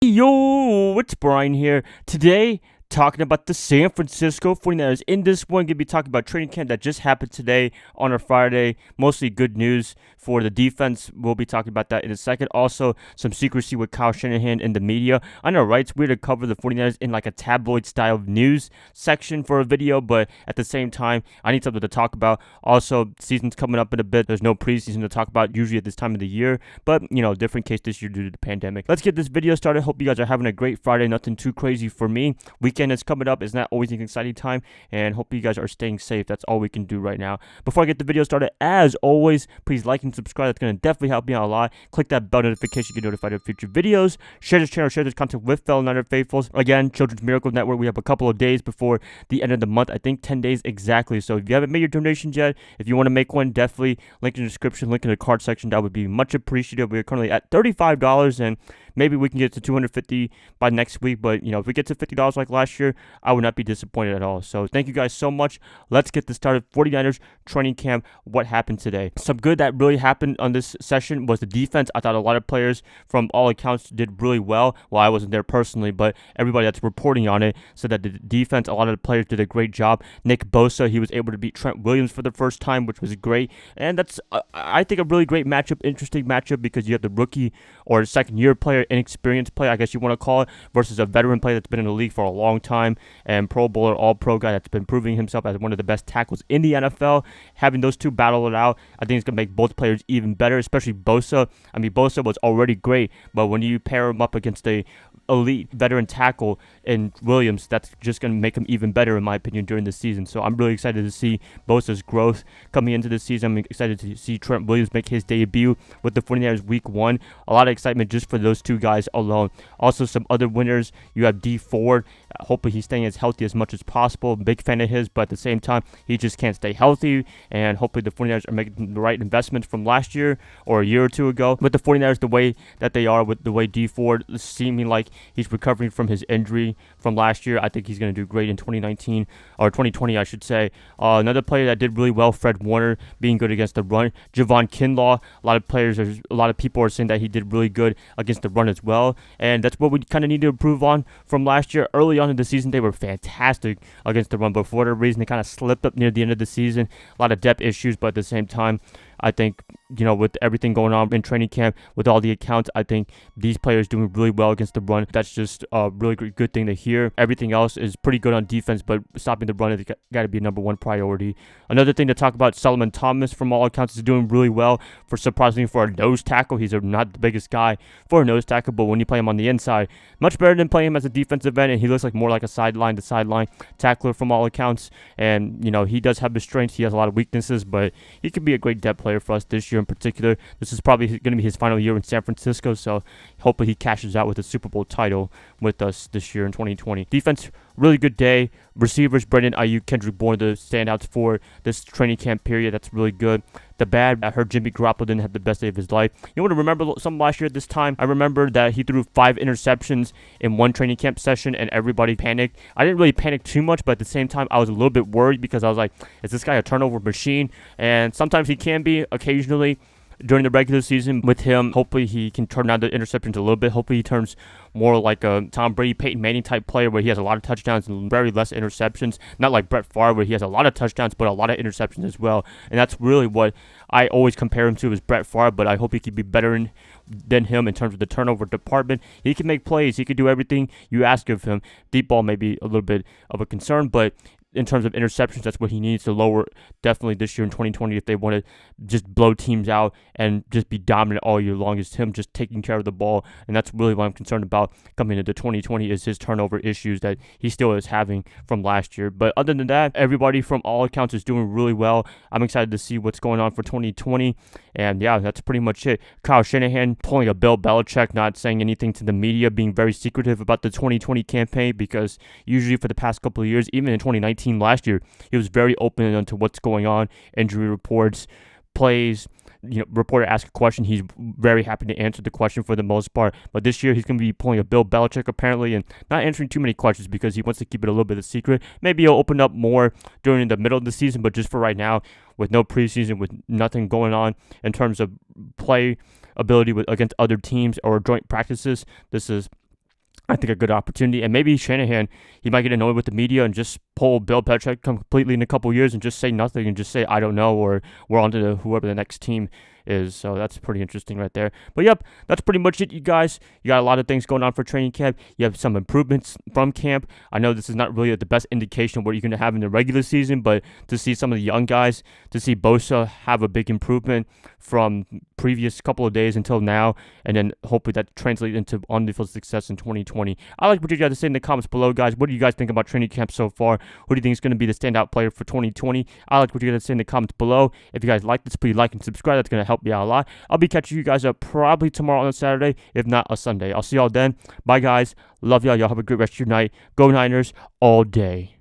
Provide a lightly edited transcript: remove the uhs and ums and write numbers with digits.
Yo, it's Brian here. Today, talking about the San Francisco 49ers. In this one, going to be talking about training camp that just happened today on a Friday. Mostly good news for the defense. We'll be talking about that in a second. Also, some secrecy with Kyle Shanahan in the media. I know, right? It's weird to cover the 49ers in like a tabloid-style news section for a video, but at the same time, I need something to talk about. Also, season's coming up in a bit. There's no preseason to talk about usually at this time of the year, but, different case this year due to the pandemic. Let's get this video started. Hope you guys are having a great Friday. Nothing too crazy for me. Weekend is coming up. It's not always an exciting time, and hope you guys are staying safe. That's all we can do right now. Before I get the video started, as always, please like and subscribe. That's going to definitely help me out a lot. Click that bell notification to get notified of future videos. Share this channel, share this content with fellow Niner faithfuls. Again, Children's Miracle Network, we have a couple of days before the end of the month. I think 10 days exactly. So if you haven't made your donations yet, if you want to make one, definitely link in the description, link in the card section. That would be much appreciated. We are currently at $35, and maybe we can get to $250 by next week. But, if we get to $50 like last year, I would not be disappointed at all. So thank you guys so much. Let's get this started. 49ers training camp. What happened today? Some good that really happened on this session was the defense. I thought a lot of players from all accounts did really well. Well, I wasn't there personally, but everybody that's reporting on it said that the defense, a lot of the players did a great job. Nick Bosa, he was able to beat Trent Williams for the first time, which was great. And that's, I think, a really great matchup, interesting matchup, because you have the rookie or second-year player, inexperienced player, I guess you want to call it, versus a veteran player that's been in the league for a long time and Pro Bowler, All-Pro guy that's been proving himself as one of the best tackles in the NFL. Having those two battle it out, I think it's going to make both players even better, especially Bosa. I mean, Bosa was already great, but when you pair him up against a elite veteran tackle in Williams, that's just going to make him even better, in my opinion, during the season. So I'm really excited to see Bosa's growth coming into the season. I'm excited to see Trent Williams make his debut with the 49ers week 1. A lot of excitement just for those two guys alone. Also, some other winners. You have D Ford. Hopefully he's staying as healthy as much as possible. Big fan of his, but at the same time, he just can't stay healthy. And hopefully the 49ers are making the right investments from last year or a year or two ago. With the 49ers, the way that they are, with the way D Ford is seeming like he's recovering from his injury from last year, I think he's going to do great in 2019 or 2020, I should say. Another player that did really well, Fred Warner, being good against the run. Javon Kinlaw, a lot of people are saying that he did really good against the run as well, and that's what we kind of need to improve on from last year. Early on in the season, they were fantastic against the run, but for whatever reason, they kind of slipped up near the end of the season. A lot of depth issues, but at the same time, I think, with everything going on in training camp, with all the accounts, I think these players doing really well against the run. That's just a really good thing to hear. Everything else is pretty good on defense, but stopping the run has got to be number one priority. Another thing to talk about, Solomon Thomas, from all accounts, is doing really well. Surprisingly for a nose tackle, he's not the biggest guy for a nose tackle, but when you play him on the inside, much better than playing him as a defensive end, and he looks like more like a sideline-to-sideline tackler from all accounts. And, he does have the strengths. He has a lot of weaknesses, but he could be a great depth player for us this year in particular. This is probably going to be his final year in San Francisco, so hopefully he cashes out with a Super Bowl title with us this year in 2020. Defense, really good day. Receivers, Brandon Ayuk, Kendrick Bourne, the standouts for this training camp period. That's really good. The bad, I heard Jimmy Garoppolo didn't have the best day of his life. You want to remember some last year at this time? I remember that he threw 5 interceptions in one training camp session, and everybody panicked. I didn't really panic too much, but at the same time, I was a little bit worried because I was like, is this guy a turnover machine? And sometimes he can be, occasionally, during the regular season. With him, hopefully he can turn down the interceptions a little bit. Hopefully he turns more like a Tom Brady, Peyton Manning type player where he has a lot of touchdowns and very less interceptions. Not like Brett Favre where he has a lot of touchdowns but a lot of interceptions as well. And that's really what I always compare him to, is Brett Favre, but I hope he can be better than him in terms of the turnover department. He can make plays. He can do everything you ask of him. Deep ball may be a little bit of a concern, but in terms of interceptions, that's what he needs to lower definitely this year in 2020 if they want to just blow teams out and just be dominant all year long. Is him just taking care of the ball, and that's really what I'm concerned about coming into 2020, is his turnover issues that he still is having from last year. But other than that, everybody from all accounts is doing really well. I'm excited to see what's going on for 2020, and yeah, that's pretty much it. Kyle Shanahan pulling a Bill Belichick, not saying anything to the media, being very secretive about the 2020 campaign, because usually for the past couple of years, even in 2019 last year, he was very open into what's going on, injury reports, plays. Reporter asks a question, he's very happy to answer the question for the most part. But this year, he's going to be pulling a Bill Belichick apparently and not answering too many questions because he wants to keep it a little bit a secret. Maybe he'll open up more during the middle of the season, but just for right now, with no preseason, with nothing going on in terms of play ability against other teams or joint practices, this is I think a good opportunity. And maybe Shanahan, he might get annoyed with the media and just pull Bill Belichick completely in a couple years and just say nothing and just say, I don't know, or we're on to whoever the next team is. So that's pretty interesting right there. But yep, that's pretty much it, you guys. You got a lot of things going on for training camp. You have some improvements from camp. I know this is not really the best indication of what you're going to have in the regular season, but to see some of the young guys, to see Bosa have a big improvement from previous couple of days until now, and then hopefully that translates into on-the-field success in 2020. I like what you guys to say in the comments below, guys. What do you guys think about training camp so far? Who do you think is going to be the standout player for 2020? I like what you guys to say in the comments below. If you guys like this, please like and subscribe. That's going to help me out a lot. I'll be catching you guys up probably tomorrow on a Saturday, if not a Sunday. I'll see y'all then. Bye, guys. Love y'all. Y'all have a great rest of your night. Go Niners all day.